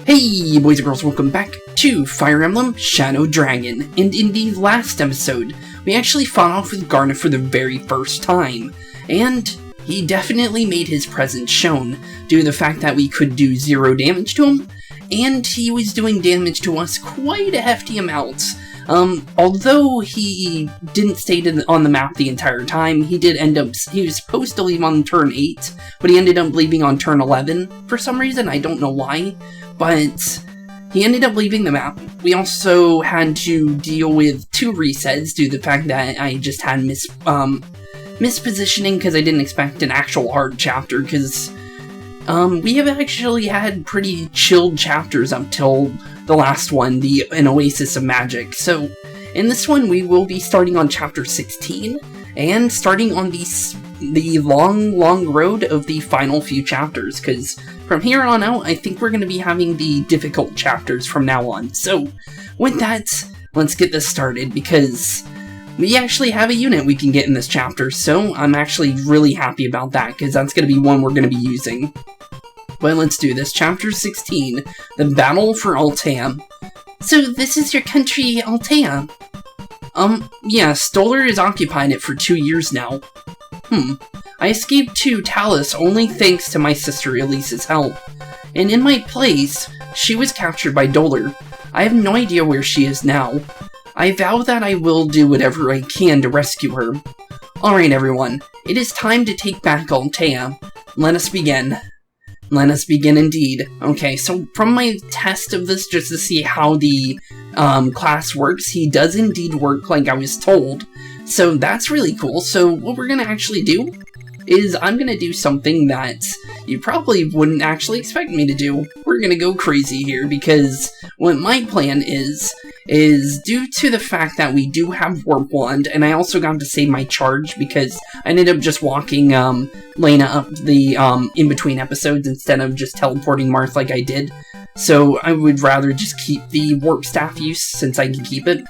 Hey boys and girls, welcome back to Fire Emblem Shadow Dragon, and in the last episode, we actually fought off with Garnet for the very first time, and he definitely made his presence shown, due to the fact that we could do 0 damage to him, and he was doing damage to us quite a hefty amount. Although he didn't stay on the map the entire time, he was supposed to leave on turn 8, but he ended up leaving on turn 11, for some reason, I don't know why. But he ended up leaving the map. We also had to deal with 2 resets due to the fact that I just had mispositioning because I didn't expect an actual hard chapter, because we have actually had pretty chilled chapters up till the last one, An Oasis of Magic. So in this one we will be starting on chapter 16 and starting on the long road of the final few chapters, because from here on out, I think we're going to be having the difficult chapters from now on. So, with that, let's get this started, because we actually have a unit we can get in this chapter, so I'm actually really happy about that, because that's going to be one we're going to be using. But let's do this. Chapter 16, The Battle for Altea. So, this is your country, Altea? Yeah, Stoller has occupied it for 2 years now. I escaped to Talus only thanks to my sister Elise's help, and in my place, she was captured by Doller. I have no idea where she is now. I vow that I will do whatever I can to rescue her. Alright everyone, it is time to take back Altea. Let us begin. Let us begin indeed. Okay, so from my test of this, just to see how the class works, he does indeed work like I was told. So that's really cool. So what we're going to actually do is I'm going to do something that you probably wouldn't actually expect me to do. We're going to go crazy here, because what my plan is due to the fact that we do have Warp Wand, and I also got to save my charge because I ended up just walking Lena up the in-between episodes instead of just teleporting Marth like I did. So I would rather just keep the Warp Staff use since I can keep it.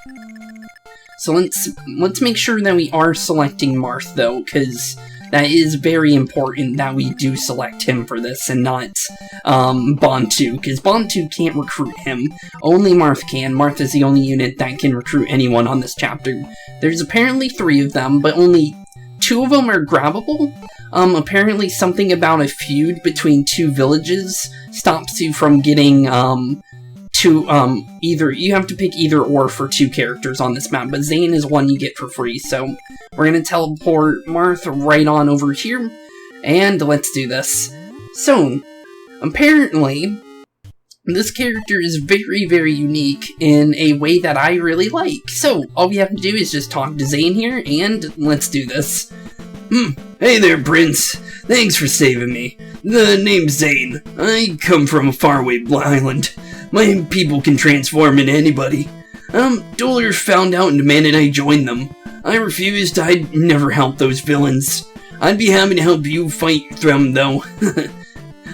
So let's make sure that we are selecting Marth, though, because that is very important that we do select him for this and not Bontu, because Bontu can't recruit him. Only Marth can. Marth is the only unit that can recruit anyone on this chapter. There's apparently 3 of them, but only 2 of them are grabbable. Apparently something about a feud between 2 villages stops you from getting you have to pick either or for 2 characters on this map, but Zane is one you get for free, so we're gonna teleport Marth right on over here, and let's do this. So, apparently, this character is very, very unique in a way that I really like, so all we have to do is just talk to Zane here, and let's do this. Hey there, Prince. Thanks for saving me. The name's Zane. I come from a faraway island. My people can transform into anybody. Doller found out and demanded I join them. I refused. I'd never help those villains. I'd be happy to help you fight them, though.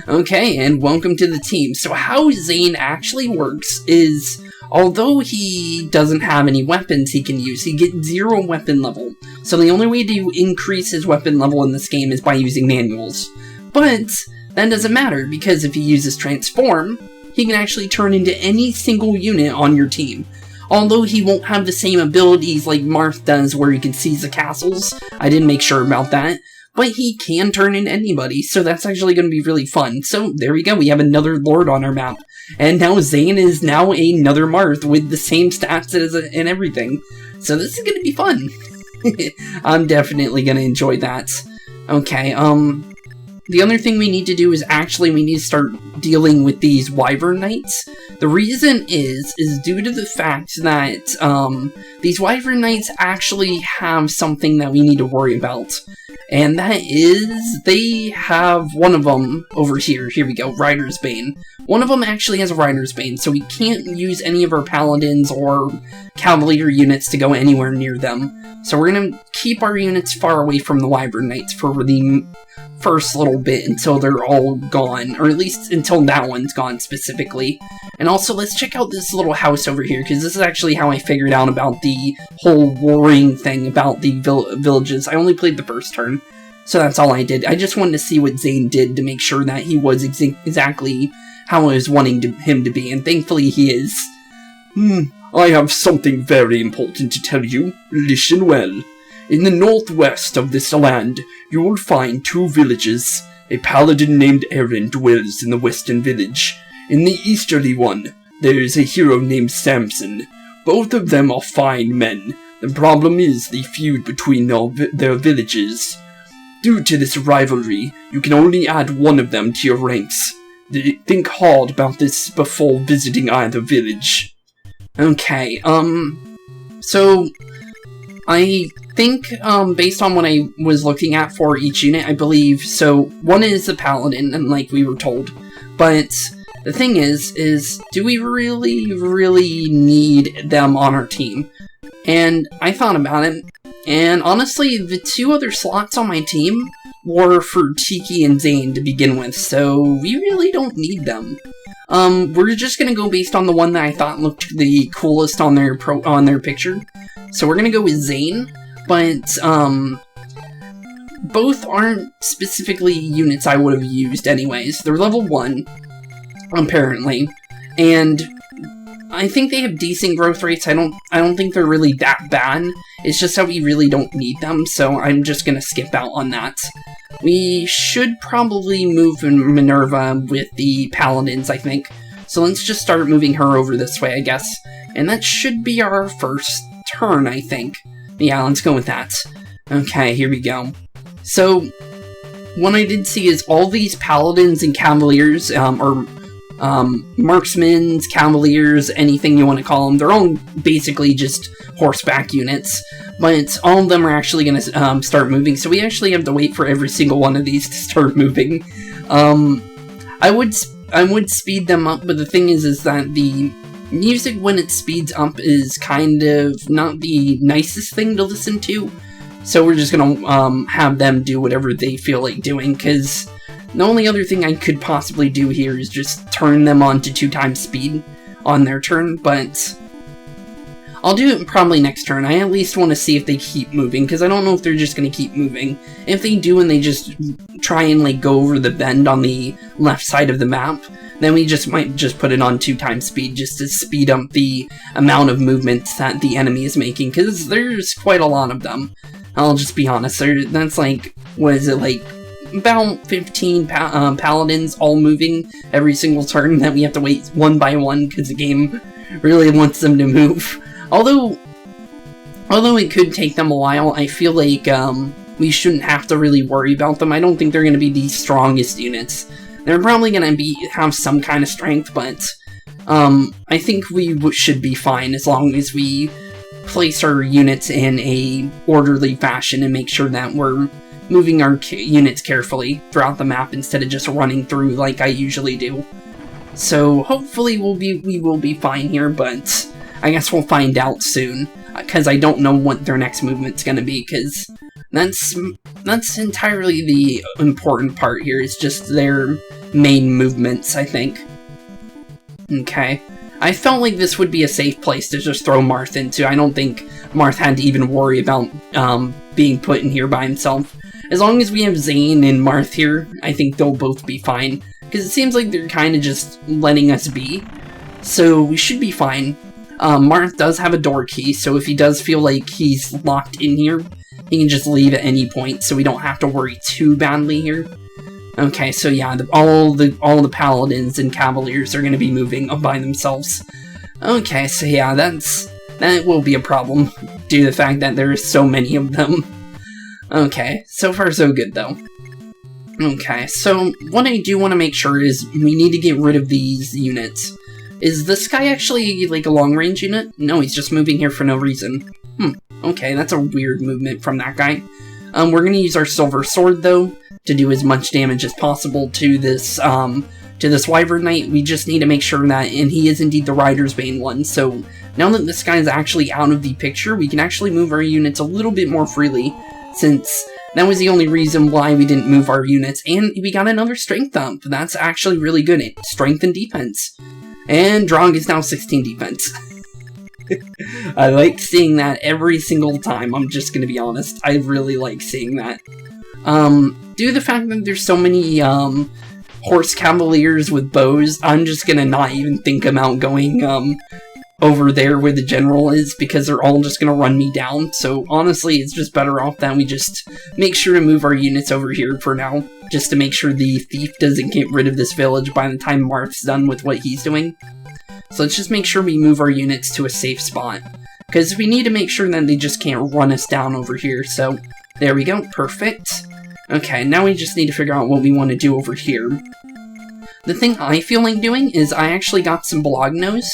Okay, and welcome to the team. So how Zane actually works is, although he doesn't have any weapons he can use, he gets 0 weapon level. So the only way to increase his weapon level in this game is by using manuals. But that doesn't matter, because if he uses Transform, he can actually turn into any single unit on your team. Although he won't have the same abilities like Marth does where he can seize the castles, I didn't make sure about that, but he can turn into anybody, so that's actually going to be really fun. So there we go, we have another Lord on our map. And now Zane is now another Marth with the same stats and everything. So this is going to be fun. I'm definitely going to enjoy that. Okay, the other thing we need to do is we need to start dealing with these Wyvern Knights. The reason is due to the fact that these Wyvern Knights actually have something that we need to worry about. And that is, they have one of them over here. Here we go, Rider's Bane. One of them actually has a Rider's Bane, so we can't use any of our Paladins or Cavalier units to go anywhere near them. So we're going to keep our units far away from the Wyvern Knights for the first little bit until they're all gone, or at least until that one's gone specifically. And also, let's check out this little house over here, because this is actually how I figured out about the whole warring thing about the villages. I only played the first turn, so that's all I did. I just wanted to see what Zane did to make sure that he was exactly how I was wanting him to be, and thankfully he is. I have something very important to tell you. Listen well. In the northwest of this land, you will find 2 villages. A paladin named Aaron dwells in the western village. In the easterly one, there is a hero named Samson. Both of them are fine men. The problem is the feud between their villages. Due to this rivalry, you can only add one of them to your ranks. Think hard about this before visiting either village. Okay, so I think, based on what I was looking at for each unit, I believe, so one is the paladin, and like we were told, but the thing is do we really need them on our team? And I thought about it, and honestly, the 2 other slots on my team were for Tiki and Zane to begin with, so we really don't need them. We're just gonna go based on the one that I thought looked the coolest on their picture. So we're gonna go with Zane, but, both aren't specifically units I would have used anyways. They're level 1, apparently, and I think they have decent growth rates. I don't think they're really that bad. It's just that we really don't need them, so I'm just gonna skip out on that. We should probably move Minerva with the paladins, I think. So let's just start moving her over this way, I guess. And that should be our first turn, I think. Yeah, let's go with that. Okay, here we go. So, what I did see is all these paladins and cavaliers, or marksmen, cavaliers, anything you want to call them, they're all basically just horseback units, but all of them are actually going to start moving, so we actually have to wait for every single one of these to start moving. I would speed them up, but the thing is that the music when it speeds up is kind of not the nicest thing to listen to, so we're just going to have them do whatever they feel like doing, because the only other thing I could possibly do here is just turn them on to 2 times speed on their turn, but I'll do it probably next turn. I at least want to see if they keep moving, because I don't know if they're just going to keep moving. If they do and they just try and like go over the bend on the left side of the map, then we might just put it on 2 times speed just to speed up the amount of movements that the enemy is making, because there's quite a lot of them. I'll just be honest, that's like, what is it, like, about 15 paladins all moving every single turn that we have to wait one by one because the game really wants them to move. Although it could take them a while, I feel like we shouldn't have to really worry about them. I don't think they're going to be the strongest units. They're probably going to have some kind of strength, but I think we should be fine as long as we place our units in a orderly fashion and make sure that we're moving our units carefully throughout the map instead of just running through like I usually do. So hopefully we will be fine here, but I guess we'll find out soon, because I don't know what their next movement's gonna be, because that's entirely the important part here, is just their main movements, I think. Okay. I felt like this would be a safe place to just throw Marth into. I don't think Marth had to even worry about being put in here by himself. As long as we have Zane and Marth here, I think they'll both be fine, because it seems like they're kind of just letting us be. So we should be fine. Marth does have a door key, so if he does feel like he's locked in here, he can just leave at any point, so we don't have to worry too badly here. Okay, so yeah, all the paladins and cavaliers are going to be moving by themselves. Okay, so yeah, that will be a problem, due to the fact that there are so many of them. Okay, so far so good though. Okay, so what I do want to make sure is we need to get rid of these units. Is this guy actually like a long-range unit? No, he's just moving here for no reason. Okay, that's a weird movement from that guy. We're gonna use our silver sword though to do as much damage as possible to this Wyvern Knight. We just need to make sure that, and he is indeed the Rider's Bane one, so now that this guy is actually out of the picture, we can actually move our units a little bit more freely, since that was the only reason why we didn't move our units, and we got another strength up. That's actually really good at strength and defense. And Drog is now 16 defense. I like seeing that every single time, I'm just gonna be honest. I really like seeing that. Due to the fact that there's so many horse cavaliers with bows, I'm just gonna not even think about going, over there where the general is, because they're all just gonna run me down. So honestly, it's just better off that we just make sure to move our units over here for now, just to make sure the thief doesn't get rid of this village by the time Marth's done with what he's doing. So let's just make sure we move our units to a safe spot, because we need to make sure that they just can't run us down over here. So there we go, perfect. Okay, now we just need to figure out what we want to do over here. The thing I feel like doing is I actually got some Bolognos,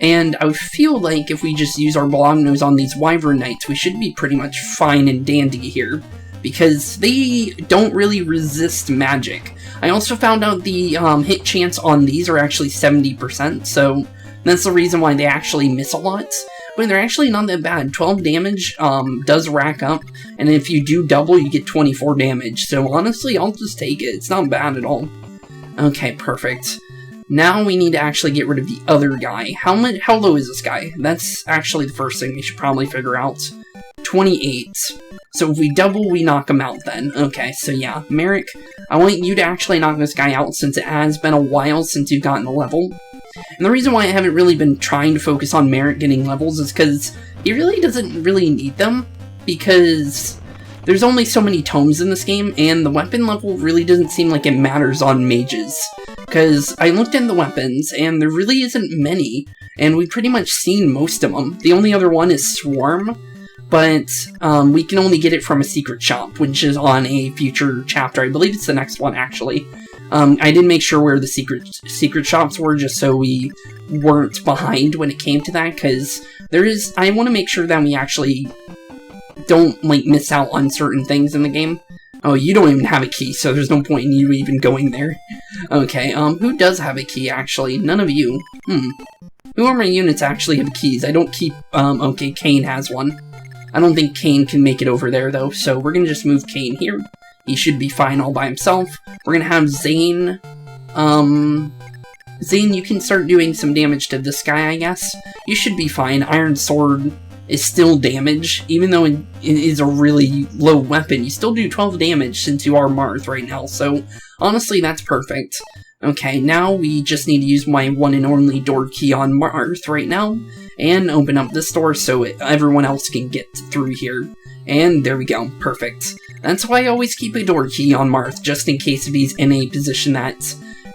and I feel like if we just use our Bolognos on these Wyvern Knights, we should be pretty much fine and dandy here, because they don't really resist magic. I also found out the hit chance on these are actually 70%, so that's the reason why they actually miss a lot. But they're actually not that bad. 12 damage does rack up, and if you do double, you get 24 damage. So honestly, I'll just take it. It's not bad at all. Okay, perfect. Now we need to actually get rid of the other guy. How low is this guy? That's actually the first thing we should probably figure out. 28. So if we double, we knock him out then. Okay, so yeah, Merrick, I want you to actually knock this guy out since it has been a while since you've gotten a level. And the reason why I haven't really been trying to focus on Merrick getting levels is because he really doesn't really need them, because there's only so many tomes in this game, and the weapon level really doesn't seem like it matters on mages. Because I looked at the weapons, and there really isn't many, and we've pretty much seen most of them. The only other one is Swarm, but we can only get it from a secret shop, which is on a future chapter. I believe it's the next one, actually. I did make sure where the secret shops were, just so we weren't behind when it came to that, because I want to make sure that we actually don't, like, miss out on certain things in the game. Oh, you don't even have a key, so there's no point in you even going there. Okay, who does have a key, actually? None of you. Who are my units actually have keys? I don't keep, okay, Kane has one. I don't think Kane can make it over there, though, so we're gonna just move Kane here. He should be fine all by himself. We're gonna have Zane. Zane, you can start doing some damage to this guy, I guess. You should be fine. Iron Sword is still damage. Even though it is a really low weapon, you still do 12 damage since you are Marth right now, so honestly, that's perfect. Okay, now we just need to use my one and only door key on Marth right now, and open up this door so everyone else can get through here. And there we go, perfect. That's why I always keep a door key on Marth, just in case if he's in a position that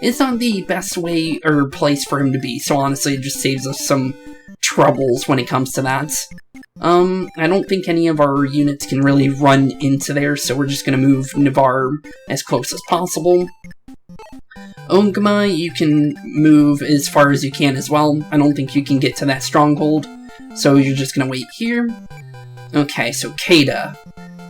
is not the best way or place for him to be, so honestly it just saves us some troubles when it comes to that. I don't think any of our units can really run into there, so we're just gonna move Navarre as close as possible. Ongma, you can move as far as you can as well. I don't think you can get to that stronghold, so you're just gonna wait here. Okay, so Caeda.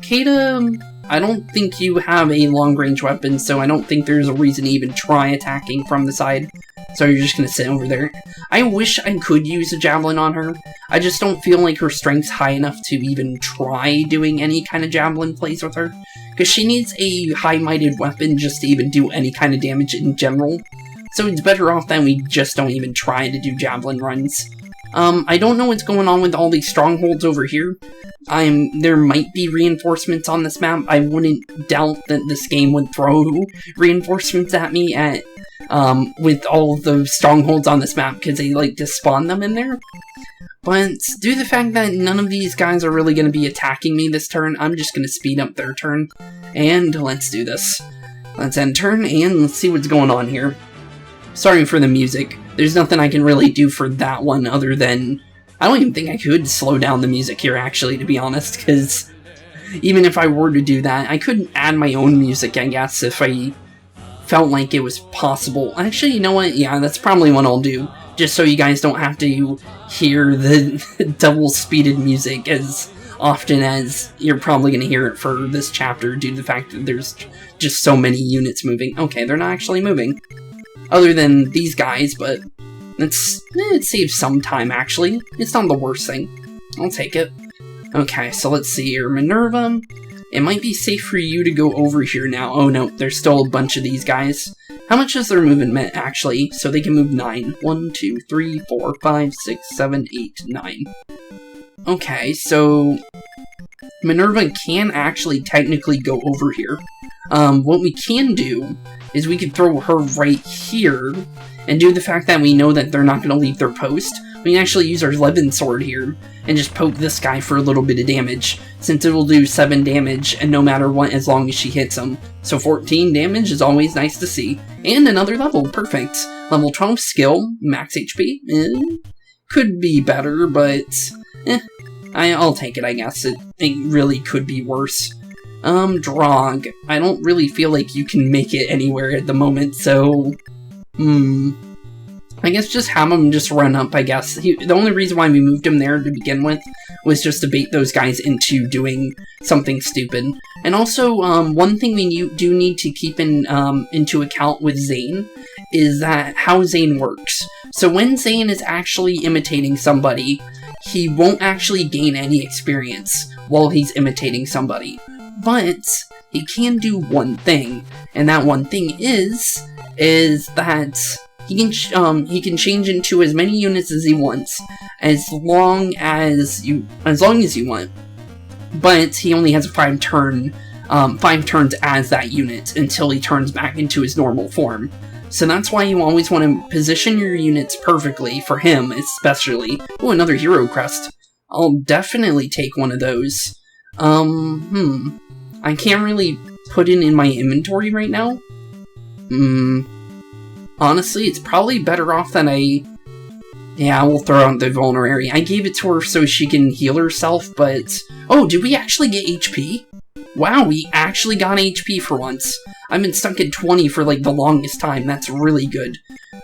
Caeda, I don't think you have a long-range weapon, so I don't think there's a reason to even try attacking from the side. So you're just gonna sit over there. I wish I could use a javelin on her. I just don't feel like her strength's high enough to even try doing any kind of javelin plays with her. Because she needs a high-minded weapon just to even do any kind of damage in general. So it's better off that we just don't even try to do javelin runs. I don't know what's going on with all these strongholds over here. There might be reinforcements on this map. I wouldn't doubt that this game would throw reinforcements at me with all of the strongholds on this map, because they like to spawn them in there. But due to the fact that none of these guys are really going to be attacking me this turn, I'm just going to speed up their turn. And let's do this. Let's end turn, and let's see what's going on here. Sorry for the music. There's nothing I can really do for that one other than... I don't even think I could slow down the music here, actually, to be honest, because even if I were to do that, I could add my own music, I guess, if I felt like it was possible. Actually, you know what? Yeah, that's probably what I'll do, just so you guys don't have to hear the double-speeded music as often as you're probably going to hear it for this chapter, due to the fact that there's just so many units moving. Okay, they're not actually moving. Other than these guys, but it saves some time, actually. It's not the worst thing. I'll take it. Okay, so let's see here. Minerva, it might be safe for you to go over here now. Oh no, there's still a bunch of these guys. How much is their movement meant, actually? So they can move 9. 1, 2, 3, 4, 5, 6, 7, 8, 9. Okay, so Minerva can actually technically go over here. what we can do is we could throw her right here, and due to the fact that we know that they're not going to leave their post, we can actually use our Levin sword here, and just poke this guy for a little bit of damage, since it will do 7 damage, and no matter what, as long as she hits him. So 14 damage is always nice to see. And another level, perfect. Level 12 skill, max HP, could be better, but I'll take it, I guess. It really could be worse. Drog. I don't really feel like you can make it anywhere at the moment, so I guess just have him just run up, I guess. The only reason why we moved him there to begin with was just to bait those guys into doing something stupid. And also, one thing we do need to keep into account with Zane is that how Zane works. So when Zane is actually imitating somebody, he won't actually gain any experience while he's imitating somebody. But he can do one thing, and that one thing is that he can change into as many units as he wants, as long as you want. But he only has a 5 turns as that unit until he turns back into his normal form. So that's why you always want to position your units perfectly, for him especially. Oh, another hero crest. I'll definitely take one of those. I can't really put it in my inventory right now. Honestly, it's probably better off than yeah, we'll throw out the vulnerary. I gave it to her so she can heal herself, but... Oh, did we actually get HP? Wow, we actually got HP for once. I've been stuck at 20 for, like, the longest time. That's really good.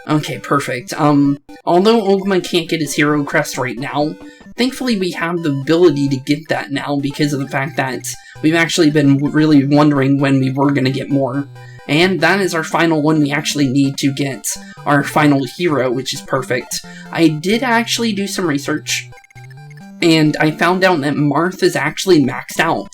Okay, perfect. Although Ogma can't get his hero crest right now, thankfully we have the ability to get that now because of the fact that we've actually been really wondering when we were going to get more. And that is our final one. We actually need to get our final hero, which is perfect. I did actually do some research, and I found out that Marth is actually maxed out.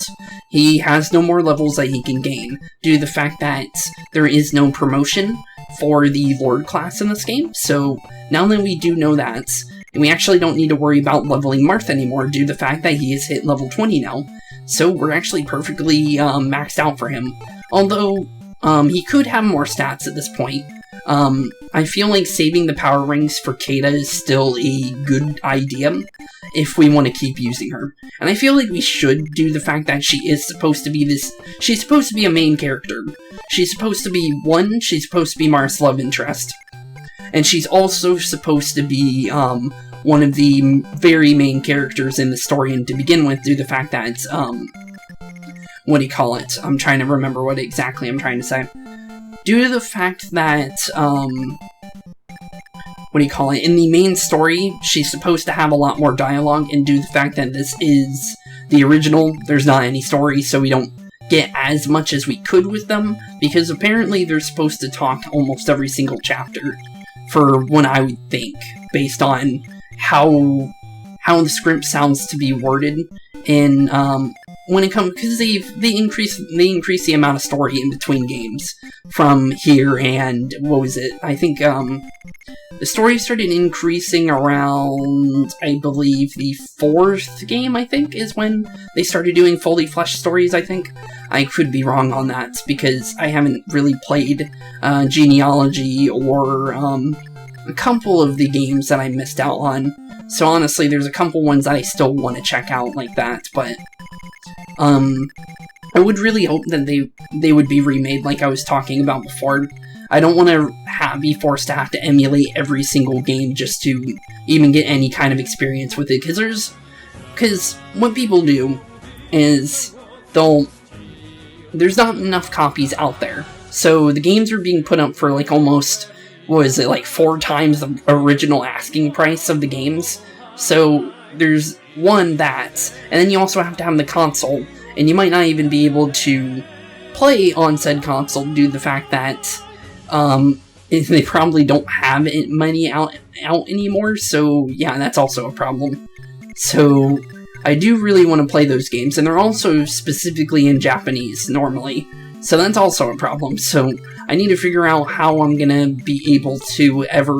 He has no more levels that he can gain, due to the fact that there is no promotion for the Lord class in this game. So now that we do know that, we actually don't need to worry about leveling Marth anymore, due to the fact that he has hit level 20 now. So we're actually perfectly maxed out for him. Although, he could have more stats at this point. I feel like saving the power rings for Caeda is still a good idea if we want to keep using her. And I feel like we should, due to the fact that she is supposed to be she's supposed to be a main character. She's supposed to be, she's supposed to be Marth's love interest. And she's also supposed to be, one of the very main characters in the story, and to begin with, due to the fact that, what do you call it? I'm trying to remember what exactly I'm trying to say. Due to the fact that, what do you call it? In the main story, she's supposed to have a lot more dialogue, and due to the fact that this is the original, there's not any story, so we don't get as much as we could with them, because apparently they're supposed to talk almost every single chapter, for what I would think, based on how the script sounds to be worded, and, when it comes, because they increase the amount of story in between games from here and what was it? I think the story started increasing around, I believe, the 4th game. I think is when they started doing fully fleshed stories. I think I could be wrong on that because I haven't really played Genealogy or a couple of the games that I missed out on. So honestly, there's a couple ones that I still want to check out like that, but I would really hope that they would be remade like I was talking about before. I don't want to be forced to have to emulate every single game just to even get any kind of experience with it, because what people do is there's not enough copies out there. So the games are being put up for like almost, what is it, like 4 times the original asking price of the games. So there's that, and then you also have to have the console, and you might not even be able to play on said console due to the fact that they probably don't have money out anymore, so yeah, that's also a problem. So I do really want to play those games, and they're also specifically in Japanese normally, so that's also a problem. So I need to figure out how I'm gonna be able to ever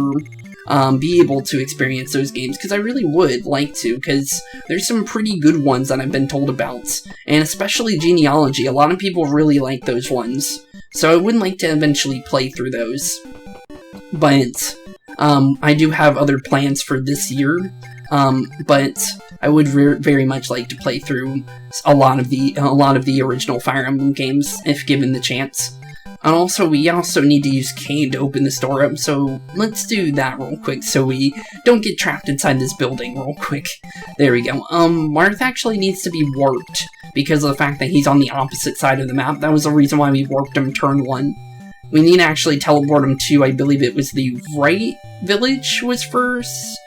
be able to experience those games, because I really would like to, because there's some pretty good ones that I've been told about, and especially Genealogy. A lot of people really like those ones, so I would like to eventually play through those. But I do have other plans for this year, but I would very much like to play through a lot of the original Fire Emblem games if given the chance. And also, we also need to use Caeda to open this door up, so let's do that real quick so we don't get trapped inside this building real quick. There we go. Marth actually needs to be warped because of the fact that he's on the opposite side of the map. That was the reason why we warped him turn 1. We need to actually teleport him to, I believe it was the right village was first?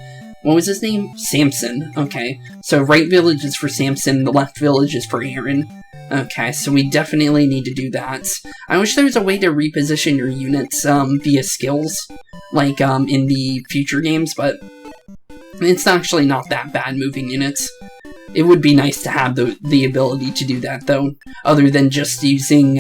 What was his name? Samson. Okay, so right village is for Samson, the left village is for Aaron. Okay, so we definitely need to do that. I wish there was a way to reposition your units via skills, like in the future games, but it's actually not that bad moving units. It would be nice to have the ability to do that, though, other than just using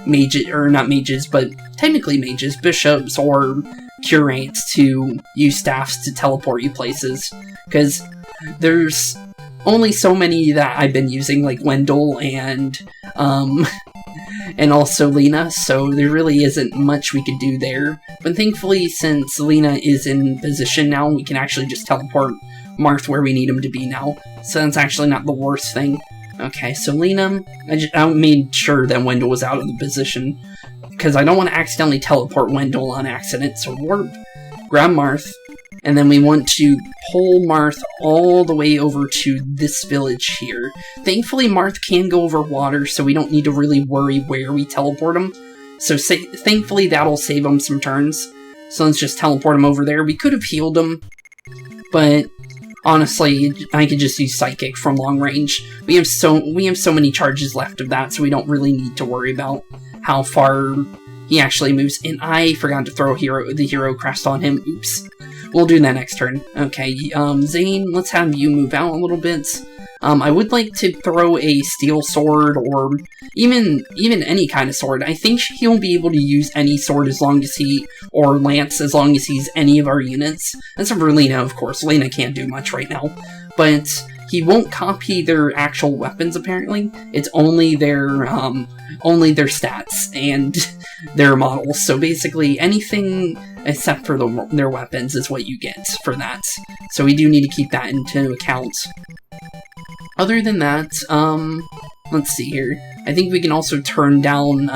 mages, or not mages, but technically mages, bishops, or curates to use staffs to teleport you places, because there's only so many that I've been using, like Wendell and also Lena, so there really isn't much we could do there. But thankfully, since Lena is in position now, we can actually just teleport Marth where we need him to be now. So that's actually not the worst thing. Okay, so Lena, I made sure that Wendell was out of the position, because I don't want to accidentally teleport Wendell on accident, so warp, grab Marth, and then we want to pull Marth all the way over to this village here. Thankfully, Marth can go over water, so we don't need to really worry where we teleport him. So thankfully, that'll save him some turns. So let's just teleport him over there. We could have healed him, but honestly, I could just use Psychic from long range. We have so many charges left of that, so we don't really need to worry about how far he actually moves. And I forgot to throw the hero crest on him. Oops. We'll do that next turn. Okay, Zane, let's have you move out a little bit. I would like to throw a steel sword, or even any kind of sword. I think he'll be able to use any sword as long as or lance, as long as he's any of our units. Except for Lena, of course. Lena can't do much right now. But he won't copy their actual weapons, apparently. It's only their stats and their models. So basically, anything except for their weapons is what you get for that. So we do need to keep that into account. Other than that, let's see here. I think we can also turn down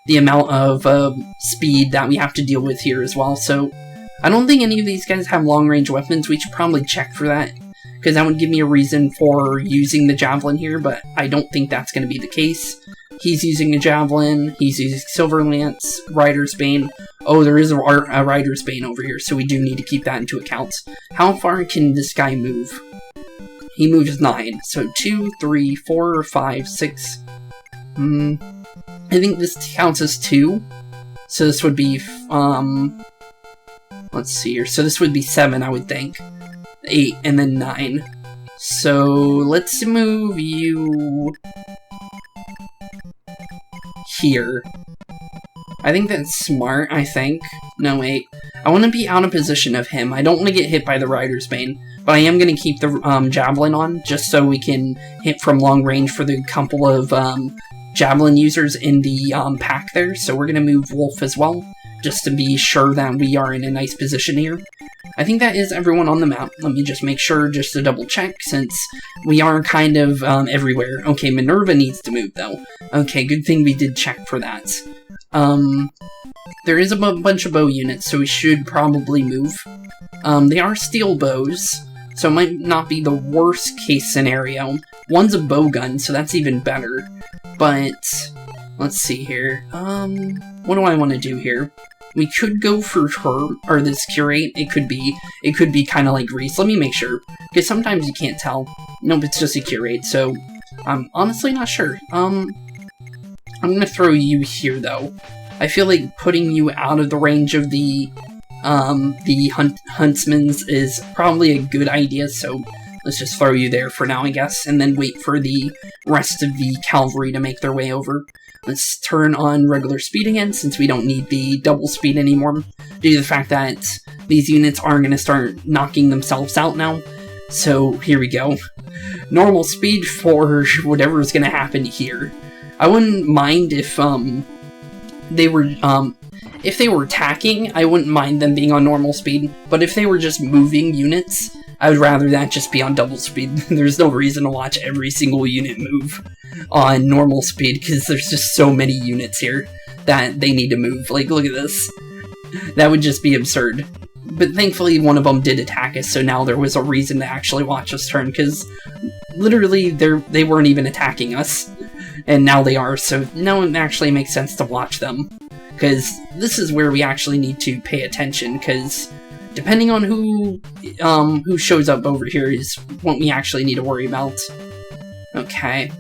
the amount of speed that we have to deal with here as well. So I don't think any of these guys have long-range weapons. We should probably check for that, because that would give me a reason for using the Javelin here, but I don't think that's going to be the case. He's using a Javelin, he's using Silver Lance, Rider's Bane. Oh, there is a Rider's Bane over here, so we do need to keep that into account. How far can this guy move? He moves 9, so 2, 3, 4, 5, 6. I think this counts as 2. So this would be, let's see here. So this would be 7, I would think. 8, and then 9. So let's move you here. I think that's smart, I think. No, wait. I want to be out of position of him. I don't want to get hit by the Rider's Bane, but I am going to keep the Javelin on, just so we can hit from long range for the couple of Javelin users in the pack there. So we're going to move Wolf as well, just to be sure that we are in a nice position here. I think that is everyone on the map. Let me just make sure, just to double check, since we are kind of everywhere. Okay, Minerva needs to move, though. Okay, good thing we did check for that. There is a bunch of bow units, so we should probably move. They are steel bows, so it might not be the worst case scenario. One's a bow gun, so that's even better. But let's see here. What do I want to do here? We could go for her, or this curate. It could be kind of like Reese. Let me make sure, because sometimes you can't tell. Nope, it's just a curate, so I'm honestly not sure. I'm gonna throw you here, though. I feel like putting you out of the range of the huntsmen's is probably a good idea, so let's just throw you there for now, I guess, and then wait for the rest of the cavalry to make their way over. Let's turn on regular speed again, since we don't need the double speed anymore. due to the fact that these units are going to start knocking themselves out now. So here we go. Normal speed for whatever is going to happen here. I wouldn't mind if they were attacking, I wouldn't mind them being on normal speed, but if they were just moving units, I would rather that just be on double speed. There's no reason to watch every single unit move on normal speed, because there's just so many units here that they need to move. Like, look at this. That would just be absurd. But thankfully, one of them did attack us, so now there was a reason to actually watch us turn, because literally they weren't even attacking us, and now they are, so now it actually makes sense to watch them. Because this is where we actually need to pay attention, because depending on who shows up over here is what we actually need to worry about. Okay.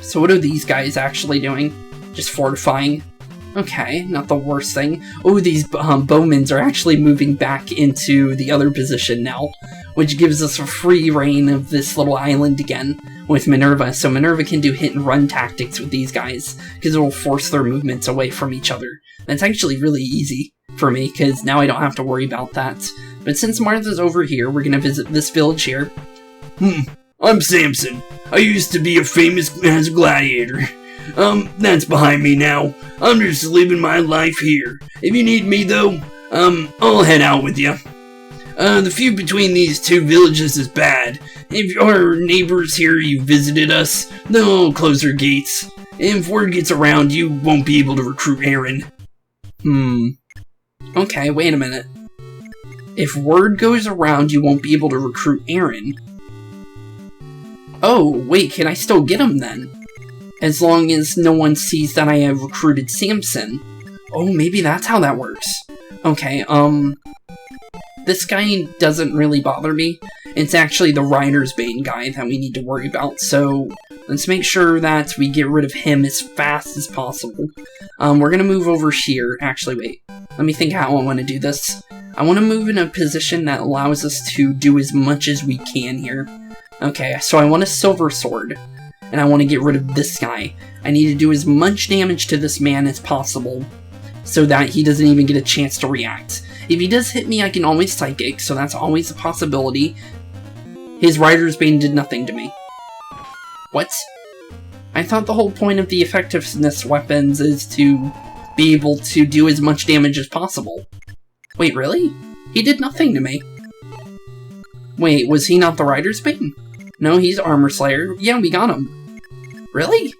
So what are these guys actually doing? Just fortifying. Okay, not the worst thing. Oh, these bowmen are actually moving back into the other position now, which gives us a free reign of this little island again with Minerva, so Minerva can do hit and run tactics with these guys, because it will force their movements away from each other. That's actually really easy for me, because now I don't have to worry about that. But since Marth is over here, we're going to visit this village here. I'm Samson. I used to be a famous as gladiator. That's behind me now. I'm just living my life here. If you need me, though, I'll head out with you. The feud between these two villages is bad. If our neighbors here you visited us, they'll close their gates. If word gets around, you won't be able to recruit Aaron. Okay, wait a minute. If word goes around, you won't be able to recruit Aaron. Oh, wait, can I still get him then? As long as no one sees that I have recruited Samson. Oh, maybe that's how that works. Okay, this guy doesn't really bother me. It's actually the Rider's Bane guy that we need to worry about, so let's make sure that we get rid of him as fast as possible. We're gonna move over here. Actually, wait. Let me think how I want to do this. I want to move in a position that allows us to do as much as we can here. Okay, so I want a silver sword. And I want to get rid of this guy. I need to do as much damage to this man as possible, so that he doesn't even get a chance to react. If he does hit me, I can always psychic, so that's always a possibility. His Rider's Bane did nothing to me. What? I thought the whole point of the effectiveness weapons is to be able to do as much damage as possible. Wait, really? He did nothing to me. Wait, was he not the Rider's Bane? No, he's Armor Slayer. Yeah, we got him. Really?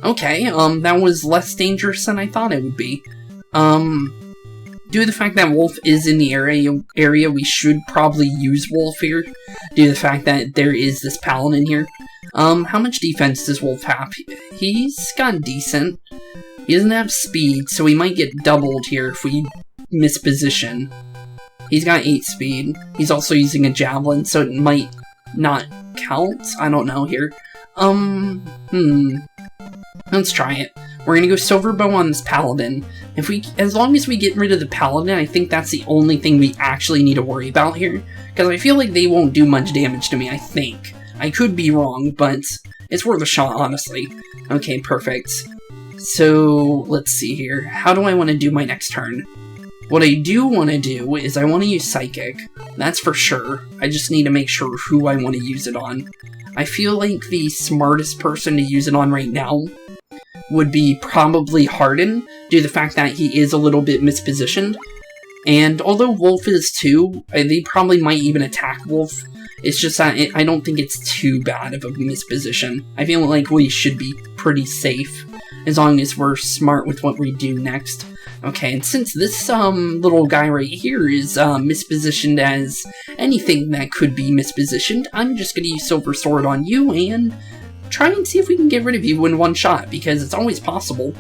Okay, that was less dangerous than I thought it would be. Due to the fact that Wolf is in the area, we should probably use Wolf here, due to the fact that there is this Paladin here. How much defense does Wolf have? He's got decent. He doesn't have speed, so he might get doubled here if we misposition. He's got 8 speed. He's also using a javelin, so it might not count? I don't know here. Let's try it. We're gonna go Silver Bow on this Paladin. As long as we get rid of the Paladin, I think that's the only thing we actually need to worry about here. Because I feel like they won't do much damage to me, I think. I could be wrong, but it's worth a shot, honestly. Okay, perfect. So, let's see here. How do I want to do my next turn? What I do want to do is I want to use Psychic. That's for sure. I just need to make sure who I want to use it on. I feel like the smartest person to use it on right now would be probably Harden, due to the fact that he is a little bit mispositioned. And although Wolf is too, they probably might even attack Wolf. It's just that I don't think it's too bad of a misposition. I feel like we should be pretty safe, as long as we're smart with what we do next. Okay, and since this little guy right here is mispositioned as anything that could be mispositioned, I'm just going to use Silver Sword on you and try and see if we can get rid of you in one shot, because it's always possible.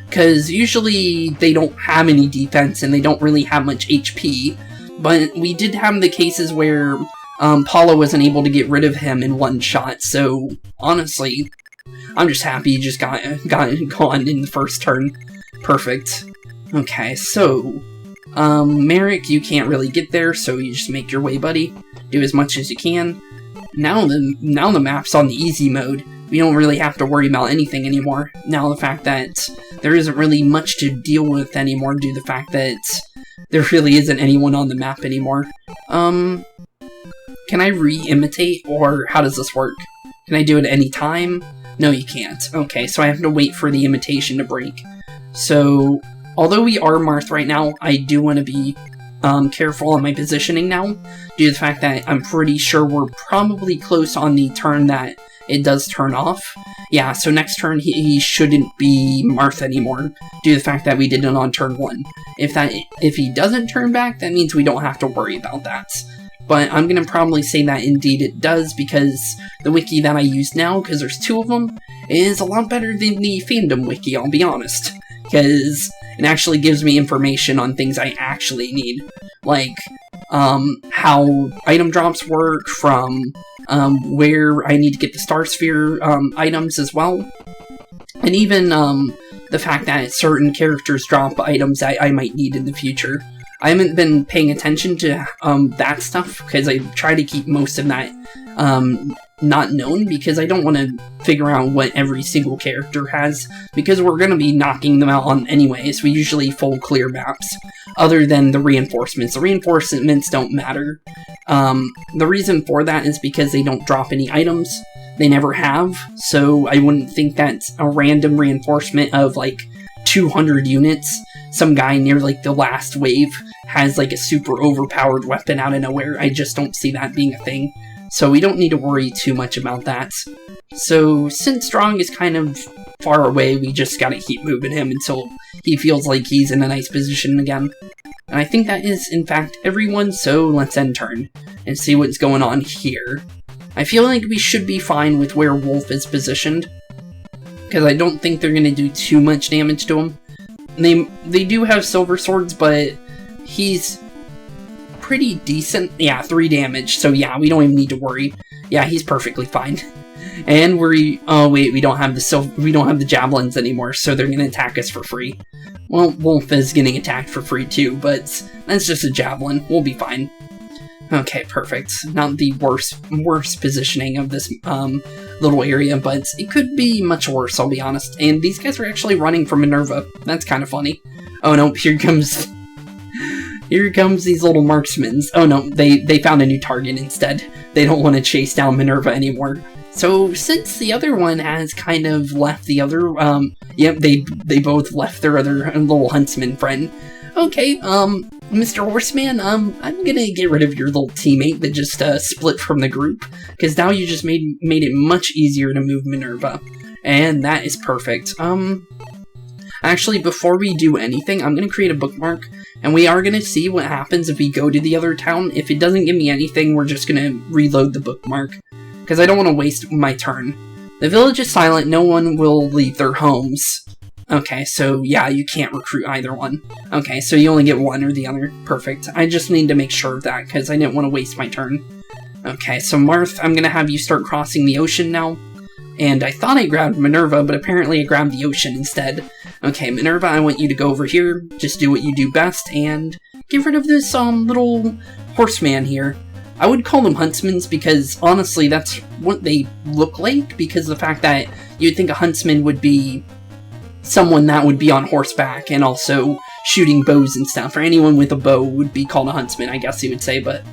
Because usually they don't have any defense and they don't really have much HP, but we did have the cases where Paula wasn't able to get rid of him in one shot, so honestly, I'm just happy he just got gone in the first turn. Perfect. Okay, so, Merrick, you can't really get there, so you just make your way, buddy. Do as much as you can. Now the map's on the easy mode. we don't really have to worry about anything anymore. Now the fact that there isn't really much to deal with anymore due to the fact that there really isn't anyone on the map anymore. Can I re-imitate, or how does this work? Can I do it any time? No, you can't. Okay, so I have to wait for the imitation to break. So, although we are Marth right now, I do want to be careful on my positioning now, due to the fact that I'm pretty sure we're probably close on the turn that it does turn off. Yeah, so next turn he shouldn't be Marth anymore, due to the fact that we did it on turn 1. If he doesn't turn back, that means we don't have to worry about that. But I'm gonna probably say that indeed it does, because the wiki that I use now, because there's 2 of them, is a lot better than the fandom wiki, I'll be honest. Because it actually gives me information on things I actually need. Like, how item drops work, from where I need to get the Star Sphere items as well. And even the fact that certain characters drop items that I might need in the future. I haven't been paying attention to that stuff, because I try to keep most of that not known, because I don't want to figure out what every single character has, because we're going to be knocking them out on anyways. We usually full clear maps, other than the reinforcements. The reinforcements don't matter. The reason for that is because they don't drop any items. They never have, so I wouldn't think that's a random reinforcement of like 200 units. Some guy near like the last wave has like a super overpowered weapon out of nowhere. I just don't see that being a thing. So we don't need to worry too much about that. So since Strong is kind of far away, we just gotta keep moving him until he feels like he's in a nice position again. And I think that is in fact everyone, so let's end turn and see what's going on here. I feel like we should be fine with where Wolf is positioned, because I don't think they're gonna do too much damage to him. They do have silver swords, but he's pretty decent. Yeah, 3 damage, so yeah, we don't even need to worry. Yeah, he's perfectly fine. And oh wait, we don't have the javelins anymore, so they're gonna attack us for free. Well, Wolf is getting attacked for free too, but that's just a javelin. We'll be fine. Okay, perfect. Not the worst positioning of this little area, but it could be much worse, I'll be honest. And these guys are actually running from Minerva. That's kind of funny. Oh no, here comes these little marksmen. Oh no, they found a new target instead. They don't want to chase down Minerva anymore. So since the other one has kind of left the other, yep, they both left their other little huntsman friend. Okay, Mr. Horseman, I'm gonna get rid of your little teammate that just split from the group, because now you just made it much easier to move Minerva, and that is perfect. Actually, before we do anything, I'm gonna create a bookmark, and we are gonna see what happens if we go to the other town. If it doesn't give me anything, we're just gonna reload the bookmark, because I don't want to waste my turn. The village is silent, no one will leave their homes. Okay, so yeah, you can't recruit either one. Okay, so you only get one or the other. Perfect. I just need to make sure of that, because I didn't want to waste my turn. Okay, so Marth, I'm gonna have you start crossing the ocean now. And I thought I grabbed Minerva, but apparently I grabbed the ocean instead. Okay, Minerva, I want you to go over here, just do what you do best, and get rid of this, little horseman here. I would call them huntsmen, because honestly, that's what they look like, because of the fact that you'd think a huntsman would be someone that would be on horseback and also shooting bows and stuff, or anyone with a bow would be called a huntsman, I guess you would say, but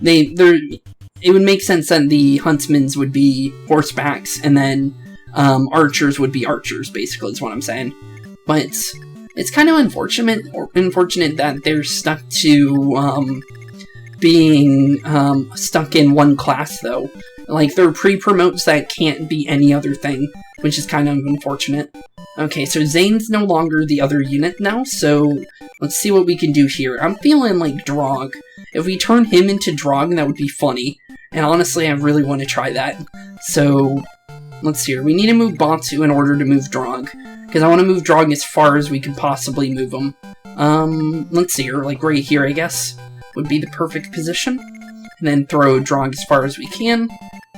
it would make sense that the huntsmen would be horsebacks, and then archers would be archers, basically, is what I'm saying. But it's kind of unfortunate that they're stuck to being stuck in one class, though. Like, they're pre-promotes that can't be any other thing, which is kind of unfortunate. Okay, so Zane's no longer the other unit now, so let's see what we can do here. I'm feeling like Drog. If we turn him into Drog, that would be funny. And honestly, I really want to try that. So, let's see here. We need to move Batu in order to move Drog, because I want to move Drog as far as we can possibly move him. Let's see here, like right here, I guess, would be the perfect position. And then throw Drog as far as we can,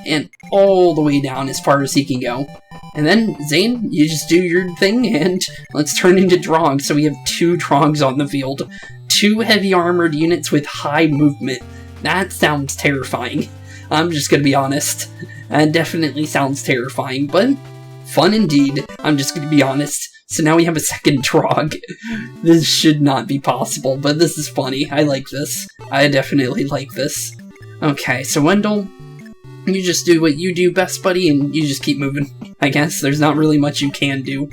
and all the way down as far as he can go. And then, Zane, you just do your thing, and let's turn into Drog. So we have 2 Drogs on the field. 2 heavy armored units with high movement. That sounds terrifying. I'm just gonna be honest. That definitely sounds terrifying, but fun indeed. I'm just gonna be honest. So now we have a second Trog. This should not be possible, but this is funny. I like this. I definitely like this. Okay, so Wendell, you just do what you do best, buddy, and you just keep moving. I guess there's not really much you can do.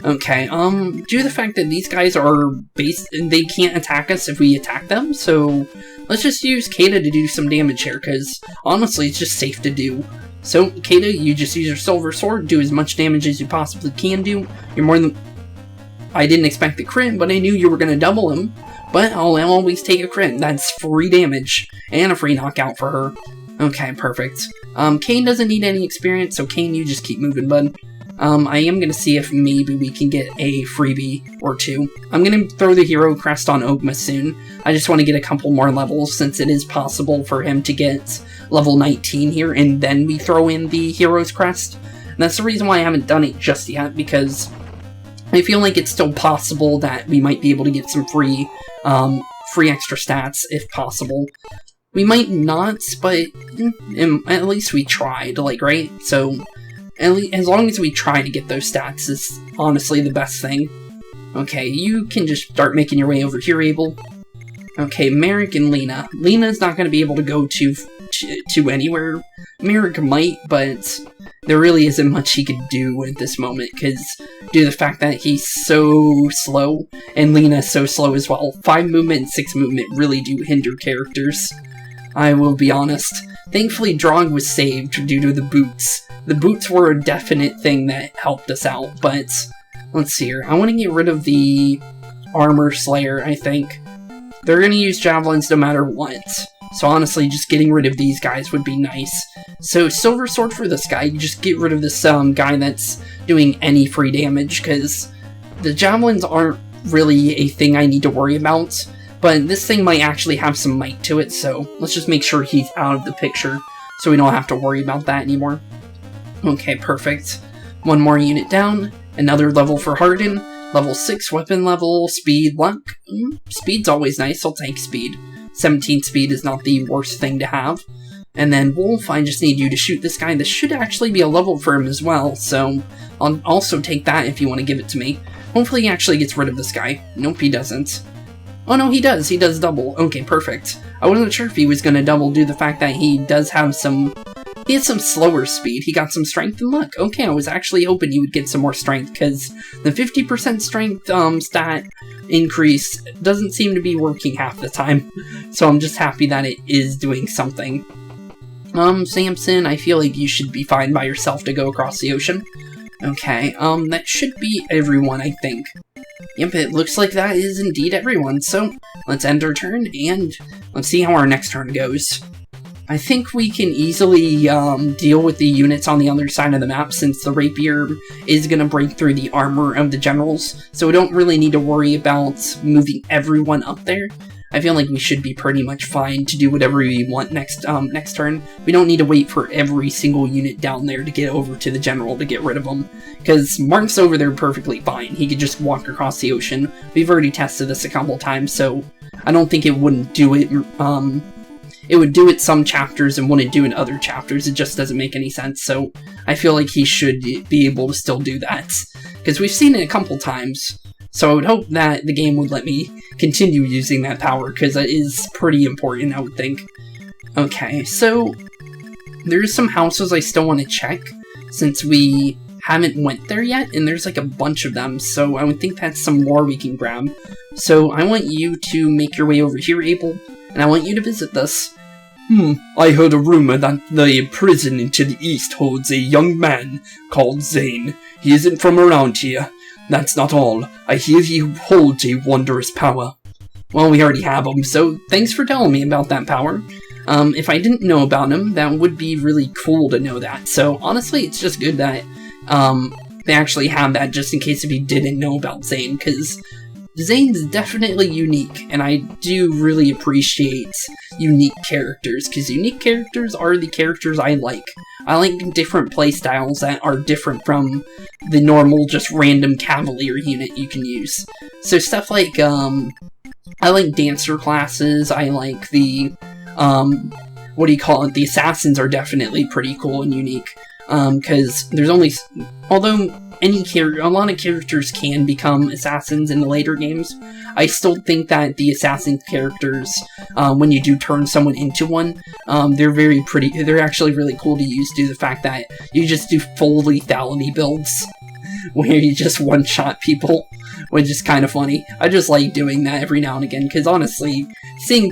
Okay, due to the fact that these guys are they can't attack us if we attack them, so let's just use Caeda to do some damage here, because honestly, it's just safe to do. So, Caeda, you just use your silver sword, do as much damage as you possibly can do. You're more than... I didn't expect the crit, but I knew you were going to double him. But I'll always take a crit. That's free damage, and a free knockout for her. Okay, perfect. Kane doesn't need any experience, so Kane, you just keep moving, bud. I am going to see if maybe we can get a freebie or two. I'm going to throw the hero crest on Ogma soon. I just want to get a couple more levels, since it is possible for him to get level 19 here, and then we throw in the hero's crest. And that's the reason why I haven't done it just yet, because I feel like it's still possible that we might be able to get some free extra stats, if possible. We might not, but at least we tried, like, right? So, as long as we try to get those stats is honestly the best thing. Okay, you can just start making your way over here, Abel. Okay, Merrick and Lena. Lena's not going to be able to go to anywhere. Merrick might, but there really isn't much he could do at this moment, because due to the fact that he's so slow, and Lena's so slow as well. 5 movement and 6 movement really do hinder characters. I will be honest. Thankfully, Drog was saved due to the boots. The boots were a definite thing that helped us out, but let's see here. I want to get rid of the Armor Slayer, I think. They're going to use javelins no matter what. So honestly, just getting rid of these guys would be nice. So Silver Sword for this guy. You just get rid of this guy that's doing any free damage, because the javelins aren't really a thing I need to worry about. But this thing might actually have some might to it, so let's just make sure he's out of the picture, so we don't have to worry about that anymore. Okay, perfect. One more unit down, another level for Harden, level 6 weapon level, speed, luck. Speed's always nice, I'll take speed. 17 speed is not the worst thing to have. And then Wolf, I just need you to shoot this guy. This should actually be a level for him as well, so I'll also take that if you want to give it to me. Hopefully he actually gets rid of this guy. Nope, he doesn't. Oh no, he does double. Okay, perfect. I wasn't sure if he was gonna double due to the fact that he does have some... He has some slower speed. He got some strength and luck. Okay, I was actually hoping you would get some more strength, because the 50% strength stat increase doesn't seem to be working half the time. So I'm just happy that it is doing something. Samson, I feel like you should be fine by yourself to go across the ocean. Okay, that should be everyone, I think. Yep, it looks like that is indeed everyone, so let's end our turn, and let's see how our next turn goes. I think we can easily deal with the units on the other side of the map, since the rapier is going to break through the armor of the generals, so we don't really need to worry about moving everyone up there. I feel like we should be pretty much fine to do whatever we want next turn. We don't need to wait for every single unit down there to get over to the general to get rid of them, because Mark's over there perfectly fine. He could just walk across the ocean. We've already tested this a couple times, so I don't think it wouldn't do it. It would do it some chapters and wouldn't do it other chapters. It just doesn't make any sense, so I feel like he should be able to still do that, because we've seen it a couple times. So I would hope that the game would let me continue using that power, because that is pretty important, I would think. Okay, so there's some houses I still want to check, since we haven't went there yet, and there's like a bunch of them, so I would think that's some more we can grab. So I want you to make your way over here, Abel, and I want you to visit this. I heard a rumor that the prison to the east holds a young man called Zane. He isn't from around here. That's not all. I hear he holds a wondrous power. Well, we already have him, so thanks for telling me about that power. If I didn't know about him, that would be really cool to know that. So, honestly, it's just good that, they actually have that just in case if you didn't know about Zane, because Zane's definitely unique, and I do really appreciate unique characters, because unique characters are the characters I like. I like different playstyles that are different from the normal, just random Cavalier unit you can use. So stuff like, I like dancer classes, I like the, the assassins are definitely pretty cool and unique. Because there's only, although a lot of characters can become assassins in the later games, I still think that the assassin characters, when you do turn someone into one, they're actually really cool to use due to the fact that you just do full lethality builds, where you just one-shot people, which is kind of funny. I just like doing that every now and again, because honestly, seeing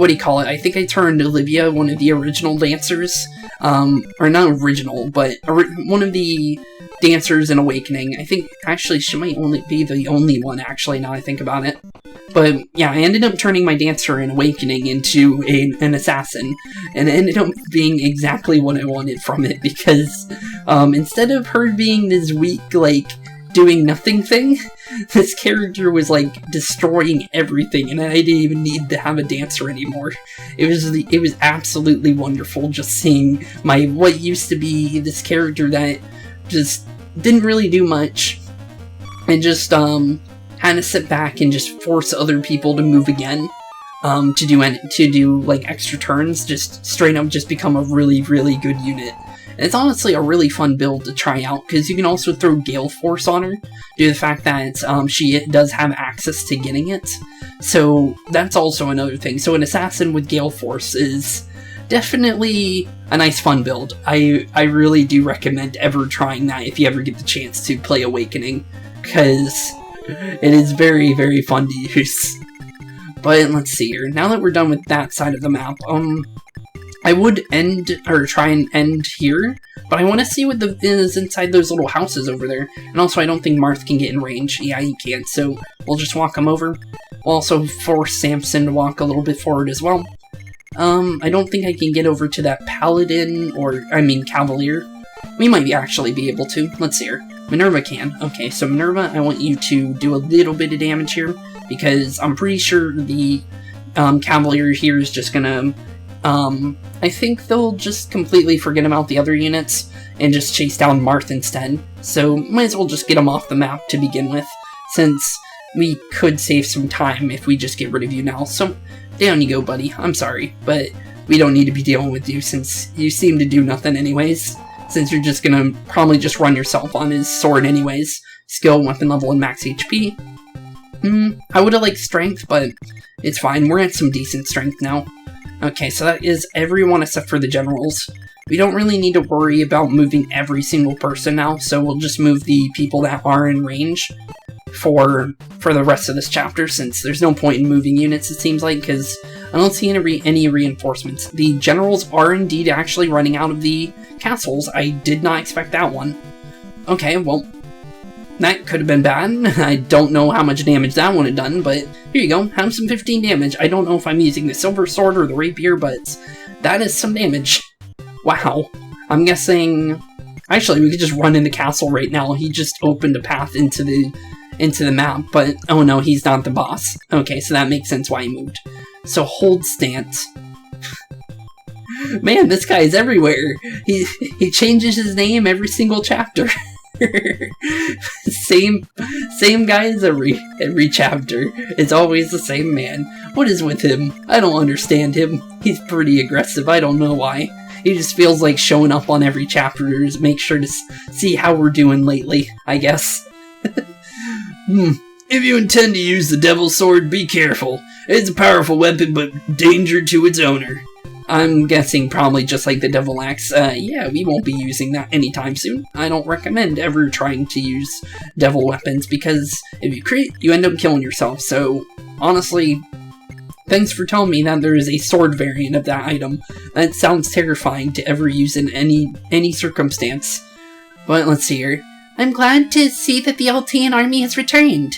I think I turned Olivia, one of the original dancers, or not original, but one of the dancers in Awakening. I think, actually, she might only be the only one, actually, now I think about it. But, yeah, I ended up turning my dancer in Awakening into an assassin, and it ended up being exactly what I wanted from it, because, instead of her being this weak, like, doing nothing thing, this character was like destroying everything, and I didn't even need to have a dancer anymore. It was absolutely wonderful just seeing what used to be this character that just didn't really do much, and just had to sit back and just force other people to move again, to do like extra turns, just straight up just become a really, really good unit. And it's honestly a really fun build to try out, because you can also throw Gale Force on her, due to the fact that she does have access to getting it. So that's also another thing. So an assassin with Gale Force is definitely a nice fun build. I really do recommend ever trying that if you ever get the chance to play Awakening, because it is very, very fun to use. But let's see here. Now that we're done with that side of the map, I would try and end here, but I want to see what is inside those little houses over there. And also, I don't think Marth can get in range. Yeah, he can't, so we'll just walk him over. We'll also force Samson to walk a little bit forward as well. I don't think I can get over to that paladin, cavalier. We might actually be able to. Let's see here. Minerva can. Okay, so Minerva, I want you to do a little bit of damage here, because I'm pretty sure the cavalier here is just gonna... I think they'll just completely forget about the other units and just chase down Marth instead. So might as well just get them off the map to begin with, since we could save some time if we just get rid of you now. So down you go, buddy. I'm sorry, but we don't need to be dealing with you since you seem to do nothing anyways, since you're just gonna probably just run yourself on his sword anyways. Skill, weapon level, and max HP. I would've liked strength, but it's fine. We're at some decent strength now. Okay, so that is everyone except for the generals. We don't really need to worry about moving every single person now, so we'll just move the people that are in range for the rest of this chapter, since there's no point in moving units, it seems like, because I don't see any reinforcements. The generals are indeed actually running out of the castles. I did not expect that one. Okay, well, that could have been bad. I don't know how much damage that would have done, but here you go. Have some 15 damage. I don't know if I'm using the silver sword or the rapier, but that is some damage. Wow. I'm guessing... Actually, we could just run in the castle right now. He just opened a path into the map, but... Oh no, he's not the boss. Okay, so that makes sense why he moved. So hold stance. Man, this guy is everywhere. He changes his name every single chapter. same guy as every chapter. It's always the same man. What is with him? I don't understand him. He's pretty aggressive. I don't know why. He just feels like showing up on every chapter to make sure to see how we're doing lately, I guess. If you intend to use the Devil's Sword, be careful. It's a powerful weapon, but danger to its owner. I'm guessing probably just like the Devil Axe. Yeah, we won't be using that anytime soon. I don't recommend ever trying to use devil weapons, because if you crit, you end up killing yourself. So, honestly, thanks for telling me that there is a sword variant of that item. That sounds terrifying to ever use in any circumstance. But let's see here. I'm glad to see that the Altean army has returned.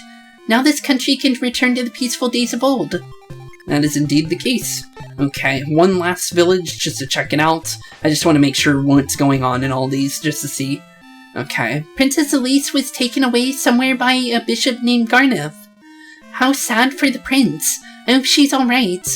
Now this country can return to the peaceful days of old. That is indeed the case. Okay, one last village just to check it out. I just want to make sure what's going on in all these, just to see. Okay. Princess Elise was taken away somewhere by a bishop named Garneth. How sad for the prince. I hope she's alright.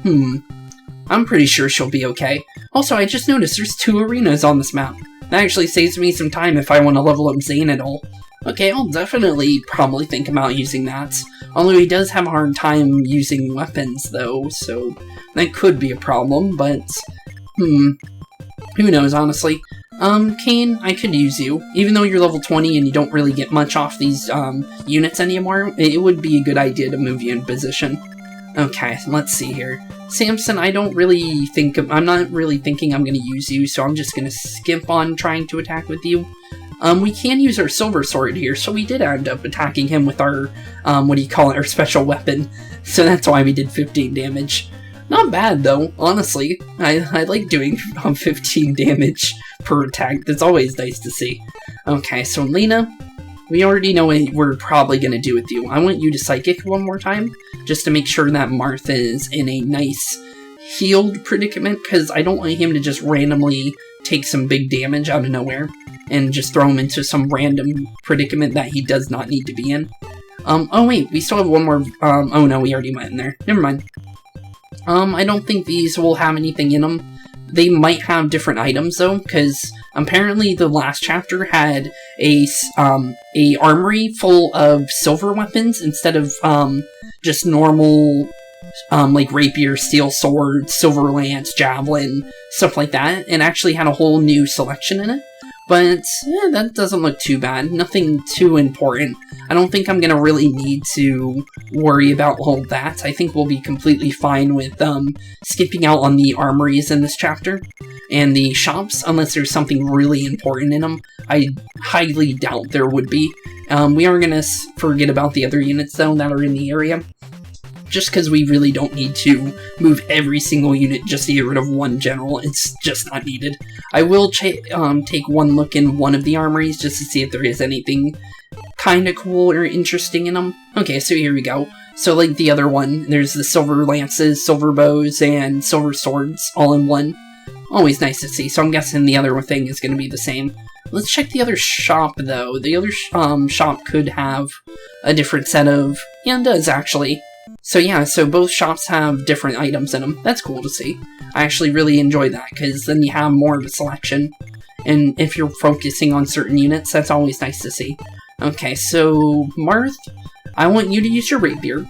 I'm pretty sure she'll be okay. Also, I just noticed there's 2 arenas on this map. That actually saves me some time if I want to level up Zane at all. Okay, I'll definitely probably think about using that. Although he does have a hard time using weapons, though, so that could be a problem, but, who knows, honestly. Cain, I could use you. Even though you're level 20 and you don't really get much off these, units anymore, it would be a good idea to move you in position. Okay, let's see here. Samson, I'm not really thinking I'm gonna use you, so I'm just gonna skip on trying to attack with you. We can use our silver sword here, so we did end up attacking him with our, our special weapon. So that's why we did 15 damage. Not bad, though, honestly. I like doing 15 damage per attack. That's always nice to see. Okay, so Lena, we already know what we're probably going to do with you. I want you to Psychic one more time, just to make sure that Marth is in a nice healed predicament, because I don't want him to just randomly take some big damage out of nowhere, and just throw him into some random predicament that he does not need to be in. Oh wait, we still have one more, oh no, we already went in there. Never mind. I don't think these will have anything in them. They might have different items, though, because apparently the last chapter had a armory full of silver weapons instead of, just normal, like rapier, steel sword, silver lance, javelin, stuff like that, and actually had a whole new selection in it. But, that doesn't look too bad. Nothing too important. I don't think I'm gonna really need to worry about all that. I think we'll be completely fine with, skipping out on the armories in this chapter. And the shops, unless there's something really important in them. I highly doubt there would be. We are gonna forget about the other units, though, that are in the area. Just because we really don't need to move every single unit just to get rid of one general. It's just not needed. I will take one look in one of the armories just to see if there is anything kind of cool or interesting in them. Okay, so here we go. So like the other one, there's the silver lances, silver bows, and silver swords all in one. Always nice to see, so I'm guessing the other thing is going to be the same. Let's check the other shop, though. The other shop could have a different set of... Yeah, it does, actually. So yeah, so both shops have different items in them. That's cool to see. I actually really enjoy that, because then you have more of a selection. And if you're focusing on certain units, that's always nice to see. Okay, so Marth, I want you to use your rapier.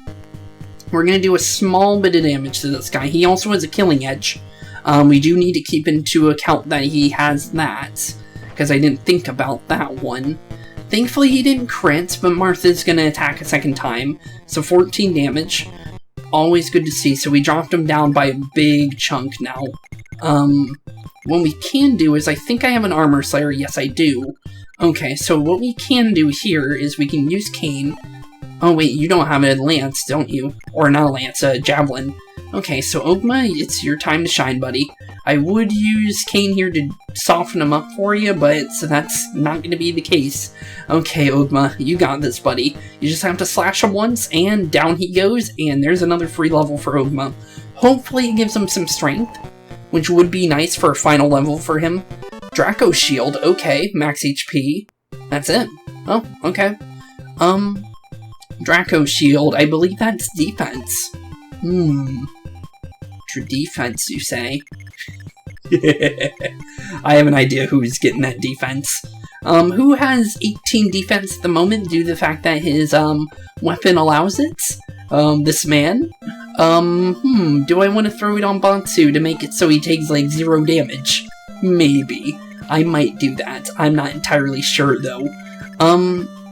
We're going to do a small bit of damage to this guy. He also has a killing edge. We do need to keep into account that he has that, because I didn't think about that one. Thankfully he didn't crit, but Marth is going to attack a second time, so 14 damage. Always good to see, so we dropped him down by a big chunk now. What we can do is, I think I have an armor slayer, yes I do. Okay, so what we can do here is we can use Cain. Oh wait, you don't have a lance, don't you? Or not a lance, a javelin. Okay, so Ogma, it's your time to shine, buddy. I would use Cain here to soften him up for you, but that's not going to be the case. Okay, Ogma, you got this, buddy. You just have to slash him once, and down he goes, and there's another free level for Ogma. Hopefully it gives him some strength, which would be nice for a final level for him. Draco Shield, okay, max HP. That's it. Oh, okay. Draco Shield, I believe that's defense. Defense, you say? I have an idea who's getting that defense. Who has 18 defense at the moment due to the fact that his, weapon allows it? This man? Do I want to throw it on Bantu to make it so he takes, like, 0 damage? Maybe. I might do that. I'm not entirely sure, though.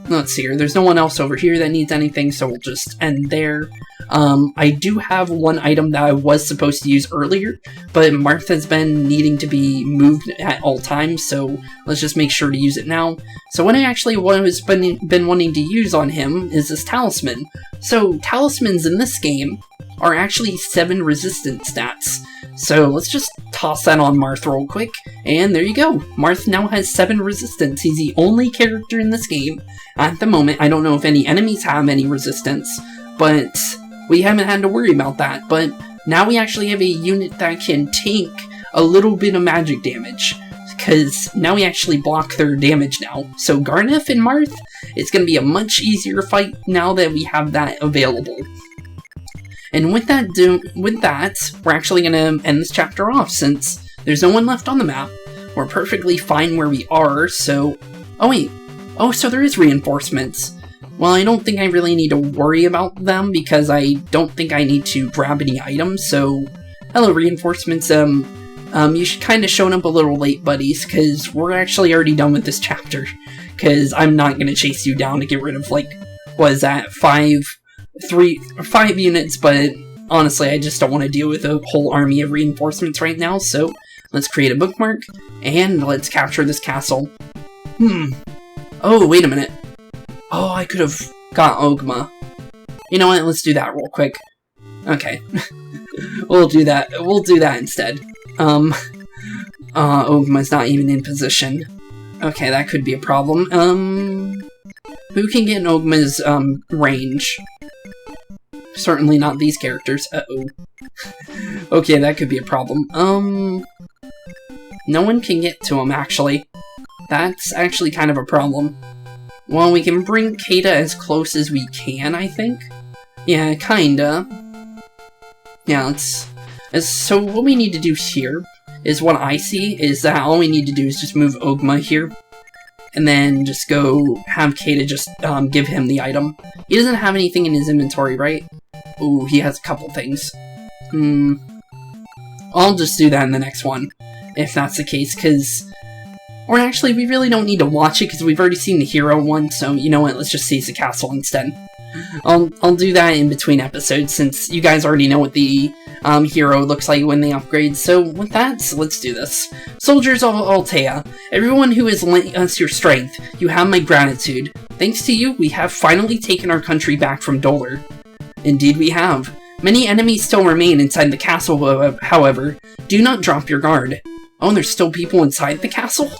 Let's see here. There's no one else over here that needs anything, so we'll just end there. I do have one item that I was supposed to use earlier, but Marth has been needing to be moved at all times, so let's just make sure to use it now. So what I actually been wanting to use on him is this talisman. So talismans in this game are actually 7 resistance stats. So let's just toss that on Marth real quick, and there you go. Marth now has 7 resistance. He's the only character in this game at the moment. I don't know if any enemies have any resistance, but we haven't had to worry about that. But now we actually have a unit that can take a little bit of magic damage, because now we actually block their damage now. So Garneth and Marth, it's going to be a much easier fight now that we have that available. And with that, we're actually going to end this chapter off, since there's no one left on the map. We're perfectly fine where we are, so... Oh wait, oh, so there is reinforcements. well, I don't think I really need to worry about them because I don't think I need to grab any items, so hello reinforcements, you should kind of shown up a little late, buddies, because we're actually already done with this chapter, because I'm not going to chase you down to get rid of, like, what is that, 5 units, but honestly, I just don't want to deal with a whole army of reinforcements right now, so let's create a bookmark, and let's capture this castle. Oh, wait a minute. Oh, I could have got Ogma. You know what, let's do that real quick. Okay. We'll do that. We'll do that instead. Ogma's not even in position. Okay, that could be a problem. Who can get in Ogma's, range? Certainly not these characters. Uh-oh. Okay, that could be a problem. No one can get to him, actually. That's actually kind of a problem. Well, we can bring Caeda as close as we can, I think. Yeah, kinda. Yeah, so what we need to do here is what I see is that all we need to do is just move Ogma here. And then just go have Caeda just give him the item. He doesn't have anything in his inventory, right? Ooh, he has a couple things. I'll just do that in the next one, if that's the case, because... Or actually, we really don't need to watch it, because we've already seen the hero one, so you know what, let's just seize the castle instead. I'll do that in between episodes, since you guys already know what the hero looks like when they upgrade, so with that, let's do this. Soldiers of Altea, everyone who has lent us your strength, you have my gratitude. Thanks to you, we have finally taken our country back from Dolor. Indeed we have. Many enemies still remain inside the castle, however. Do not drop your guard. Oh, and there's still people inside the castle?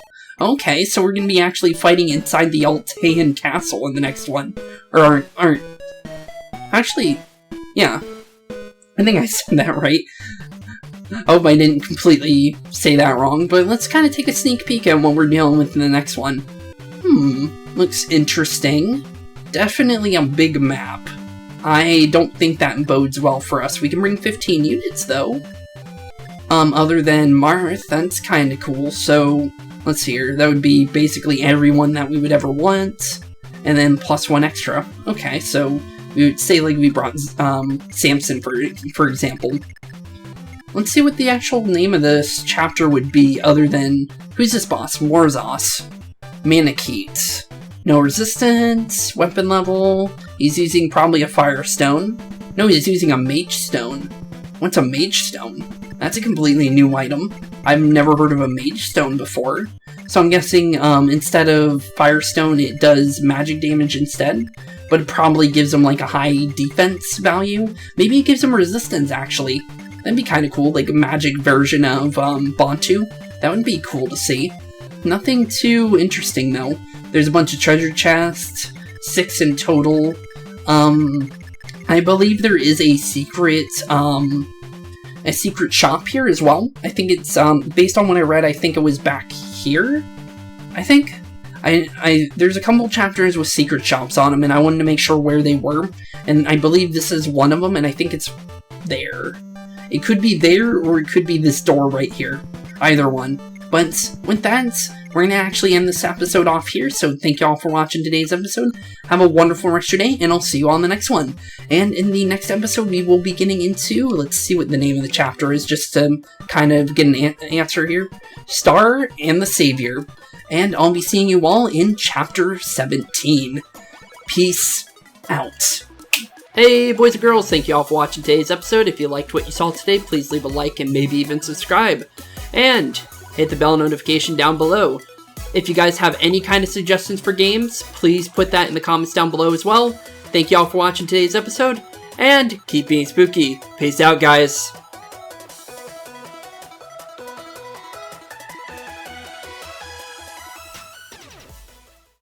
Okay, so we're gonna be actually fighting inside the Altean castle in the next one. Or aren't... Actually, yeah. I think I said that right. I hope I didn't completely say that wrong, but let's kind of take a sneak peek at what we're dealing with in the next one. Looks interesting. Definitely a big map. I don't think that bodes well for us. We can bring 15 units, though. Other than Marth, that's kind of cool, so... Let's see here, that would be basically everyone that we would ever want, and then plus 1 extra. Okay, so we would say like we brought Samson for example. Let's see what the actual name of this chapter would be other than, who's this boss? Warzos. Manakete. No resistance, weapon level, he's using probably a fire stone. No, he's using a mage stone. What's a mage stone? That's a completely new item. I've never heard of a mage stone before. So I'm guessing instead of firestone it does magic damage instead. But it probably gives him like a high defense value. Maybe it gives him resistance actually. That'd be kind of cool, like a magic version of Bantu. That would be cool to see. Nothing too interesting though. There's a bunch of treasure chests, 6 in total. I believe there is a secret shop here as well. I think it's, based on what I read, I think it was back here, I think. There's a couple chapters with secret shops on them, and I wanted to make sure where they were, and I believe this is one of them, and I think it's there. It could be there, or it could be this door right here. Either one. But with that, we're going to actually end this episode off here, so thank you all for watching today's episode. Have a wonderful rest of your day, and I'll see you all in the next one. And in the next episode, we will be getting into, let's see what the name of the chapter is, just to kind of get an answer here. Star and the Savior. And I'll be seeing you all in Chapter 17. Peace out. Hey boys and girls, thank you all for watching today's episode. If you liked what you saw today, please leave a like and maybe even subscribe. And hit the bell notification down below. If you guys have any kind of suggestions for games, please put that in the comments down below as well. Thank you all for watching today's episode, and keep being spooky. Peace out, guys.